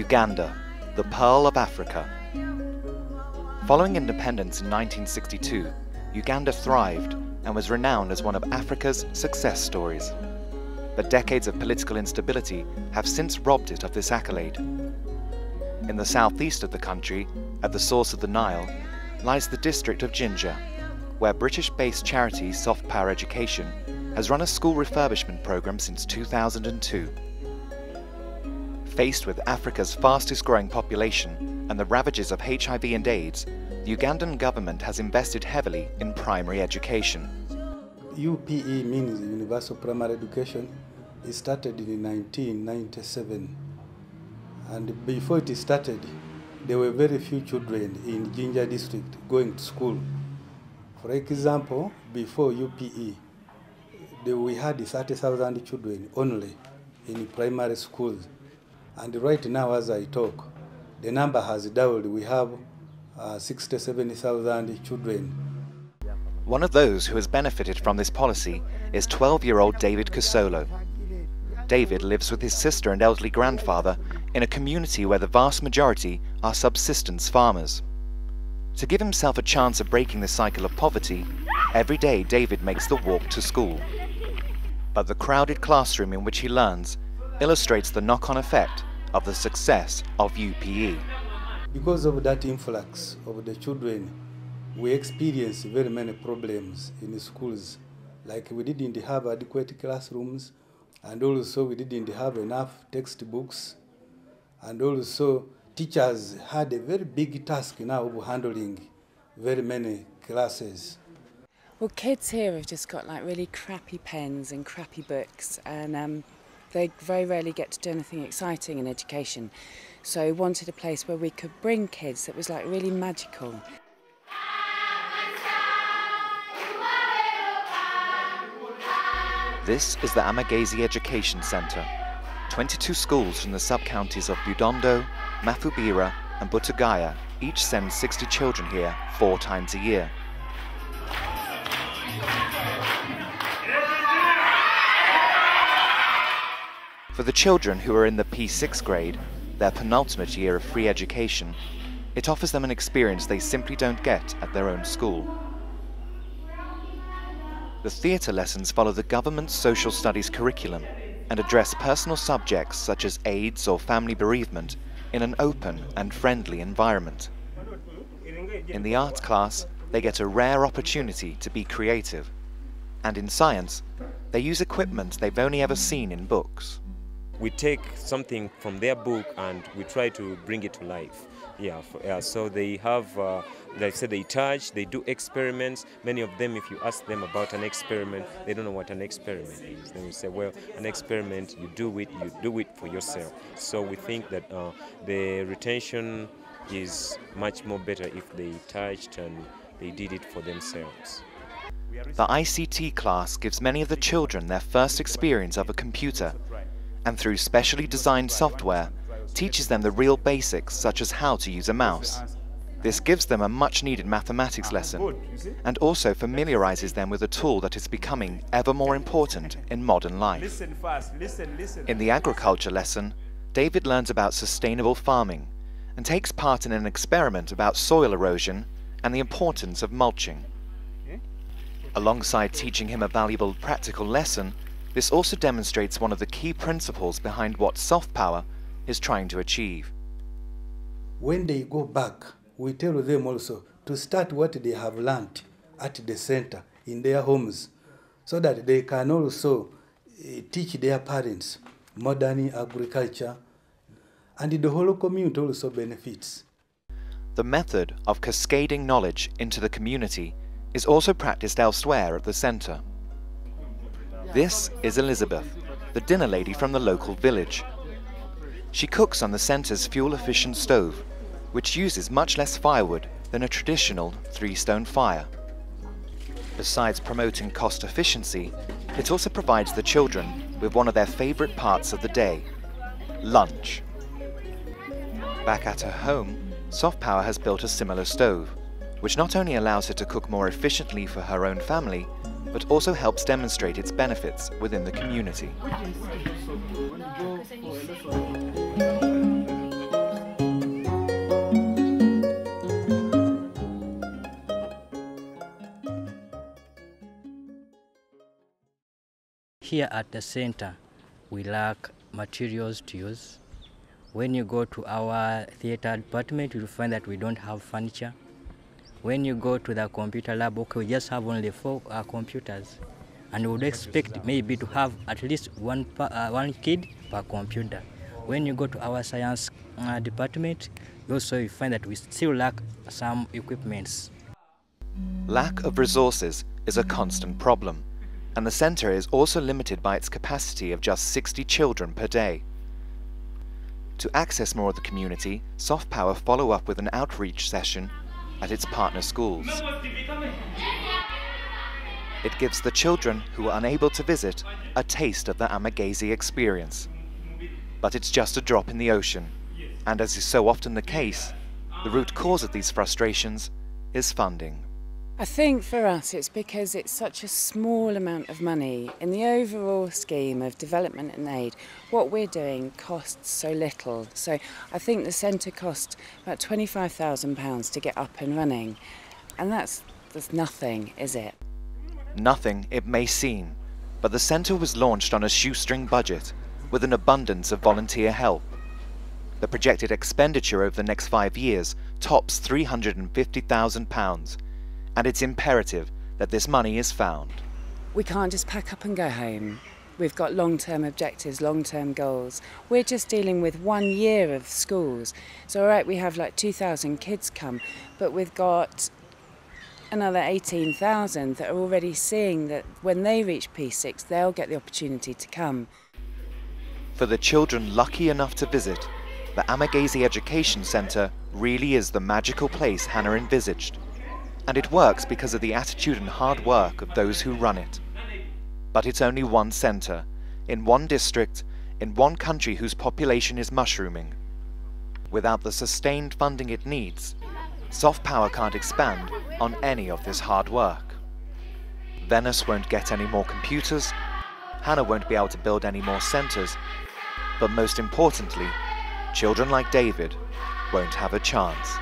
Uganda, the Pearl of Africa. Following independence in 1962, Uganda thrived and was renowned as one of Africa's success stories. But decades of political instability have since robbed it of this accolade. In the southeast of the country, at the source of the Nile, lies the district of Jinja, where British-based charity Softpower Education has run a school refurbishment program since 2002. Faced with Africa's fastest-growing population and the ravages of HIV and AIDS, the Ugandan government has invested heavily in primary education. UPE means Universal Primary Education. It started in 1997, and before it started, there were very few children in Jinja district going to school. For example, before UPE, we had 30,000 children only in primary schools. And right now, as I talk, the number has doubled. We have 67,000 children. One of those who has benefited from this policy is 12-year-old David Kasolo. David lives with his sister and elderly grandfather in a community where the vast majority are subsistence farmers. To give himself a chance of breaking the cycle of poverty, every day David makes the walk to school. But the crowded classroom in which he learns illustrates the knock-on effect of the success of UPE. Because of that influx of the children, we experience very many problems in the schools. Like we didn't have adequate classrooms, and also we didn't have enough textbooks, and also teachers had a very big task now of handling very many classes. Well, kids here have just got like really crappy pens and crappy books, and they very rarely get to do anything exciting in education. So we wanted a place where we could bring kids that was like really magical. This is the Amagezi Education Centre. 22 schools from the sub-counties of Budondo, Mafubira and Butagaya each send 60 children here 4 times a year. For the children who are in the P6 grade, their penultimate year of free education, it offers them an experience they simply don't get at their own school. The theatre lessons follow the government's social studies curriculum and address personal subjects such as AIDS or family bereavement in an open and friendly environment. In the arts class, they get a rare opportunity to be creative. And in science, they use equipment they've only ever seen in books. We take something from their book and we try to bring it to life. So they have, like I said, they touch, they do experiments. Many of them, if you ask them about an experiment, they don't know what an experiment is. Then we say, well, an experiment, you do it for yourself. So we think that the retention is much more better if they touched and they did it for themselves. The ICT class gives many of the children their first experience of a computer, and through specially designed software, teaches them the real basics such as how to use a mouse. This gives them a much-needed mathematics lesson and also familiarizes them with a tool that is becoming ever more important in modern life. In the agriculture lesson, David learns about sustainable farming and takes part in an experiment about soil erosion and the importance of mulching. Alongside teaching him a valuable practical lesson, this also demonstrates one of the key principles behind what Softpower is trying to achieve. When they go back, we tell them also to start what they have learned at the center in their homes, so that they can also teach their parents modern agriculture, and the whole community also benefits. The method of cascading knowledge into the community is also practiced elsewhere at the center. This is Elizabeth, the dinner lady from the local village. She cooks on the centre's fuel-efficient stove, which uses much less firewood than a traditional 3-stone fire. Besides promoting cost efficiency, it also provides the children with one of their favorite parts of the day, lunch. Back at her home, Softpower has built a similar stove, which not only allows her to cook more efficiently for her own family, but also helps demonstrate its benefits within the community. here at the center, we lack materials to use. When you go to our theater department, you'll find that we don't have furniture. When you go to the computer lab, okay, we just have only 4 computers. And we would expect maybe to have at least one kid per computer. When you go to our science department, you find that we still lack some equipments. Lack of resources is a constant problem, and the centre is also limited by its capacity of just 60 children per day. To access more of the community, Softpower follow up with an outreach session at its partner schools. It gives the children who are unable to visit a taste of the Amagazi experience. But it's just a drop in the ocean, and as is so often the case, the root cause of these frustrations is funding. I think for us it's because it's such a small amount of money. In the overall scheme of development and aid, what we're doing costs so little. So I think the centre cost about £25,000 to get up and running, and that's nothing, is it? Nothing, it may seem, but the centre was launched on a shoestring budget with an abundance of volunteer help. The projected expenditure over the next 5 years tops £350,000, and it's imperative that this money is found. We can't just pack up and go home. We've got long-term objectives, long-term goals. We're just dealing with 1 year of schools. So all right, we have like 2,000 kids come, but we've got another 18,000 that are already seeing that when they reach P6, they'll get the opportunity to come. For the children lucky enough to visit, the Amagazi Education Centre really is the magical place Hannah envisaged. And it works because of the attitude and hard work of those who run it. But it's only one centre, in one district, in one country whose population is mushrooming. Without the sustained funding it needs, Softpower can't expand on any of this hard work. Venice won't get any more computers, Hannah won't be able to build any more centres, but most importantly, children like David won't have a chance.